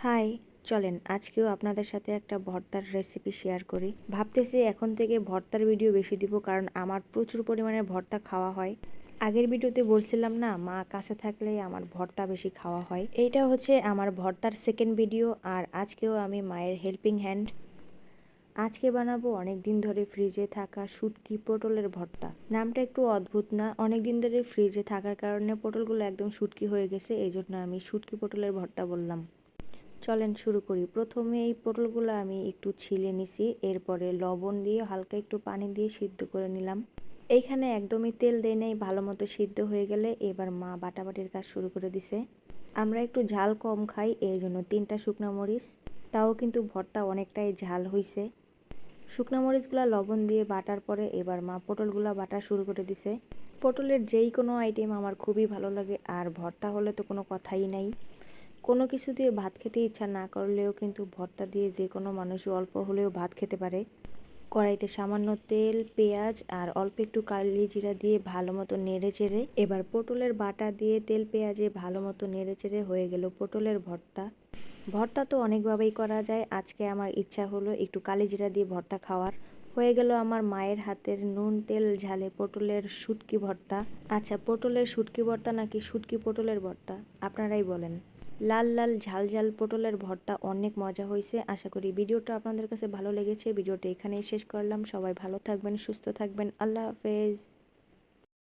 High, চলেন আজকেও আপনাদের সাথে একটা ভর্তার রেসিপি শেয়ার করি। ভাবতেছি এখন থেকে ভর্তার ভিডিও বেশি দিব, কারণ আমার প্রচুর পরিমাণে ভর্তা খাওয়া হয়। আগের ভিডিওতে বলছিলাম না, মা কাছে থাকলে আমার ভর্তা বেশি খাওয়া হয়। এইটা হচ্ছে আমার ভর্তার সেকেন্ড ভিডিও, আর আজকেও আমি মায়ের হেল্পিং হ্যান্ড। আজকে বানাবো অনেক দিন ধরে ফ্রিজে থাকা শুটকি পটলের ভর্তা। নামটা একটু অদ্ভুত না? অনেক দিন ধরে ফ্রিজে থাকার কারণে পটলগুলো একদম শুটকি হয়ে গেছে, এই জন্য আমি শুটকি পটলের ভর্তা বললাম। চলেন শুরু করি। প্রথমে এই পটলগুলো আমি একটু ছিলে নিছি, এরপরে লবণ দিয়ে হালকা একটু পানি দিয়ে সিদ্ধ করে নিলাম। এইখানে একদমই তেল দেয় নাই, ভালো মতো সিদ্ধ হয়ে গেলে এবার মা বাটাবাটির কাজ শুরু করে দিছে। আমরা একটু ঝাল কম খাই, এই জন্য 3টা শুকনো মরিচ, তাও কিন্তু ভর্তা অনেকটাই ঝাল হইছে। শুকনো মরিচগুলা লবণ দিয়ে বাটার পরে এবার মা পটলগুলা বাটা শুরু করে দিছে। পটলের যেই কোনো আইটেম আমার খুবই ভালো লাগে, আর ভর্তা হলে তো কোনো কথাই নাই। কোনো কিছু দিয়ে ভাত খেতে ইচ্ছা না করলেও কিন্তু ভর্তা দিয়ে যে কোনো মানুষই অল্প হলেও ভাত খেতে পারে। কড়াইতে সামান্য তেল, পেঁয়াজ আর অল্প একটু কালি জিরা দিয়ে ভালো মতো নেড়ে চেড়ে এবার পটলের বাটা দিয়ে তেল পেঁয়াজে ভালো মতো নেড়ে চেড়ে হয়ে গেল পটলের ভর্তা। ভর্তা তো অনেকভাবেই করা যায়, আজকে আমার ইচ্ছা হলো একটু কালি জিরা দিয়ে ভর্তা খাওয়ার। হয়ে গেল আমার মায়ের হাতের নুন তেল ঝালে পটলের শুটকি ভর্তা। আচ্ছা, পটলের শুটকি ভর্তা নাকি শুটকি পটলের ভর্তা, আপনারাই বলেন। লাল লাল ঝাল ঝাল পটলের ভর্তা অনেক মজা হয়েছে। আশা করি ভিডিওটা আপনাদের কাছে ভালো লেগেছে। ভিডিওটা এখানেই শেষ করলাম। সবাই ভালো থাকবেন, সুস্থ থাকবেন। আল্লাহ হাফেজ।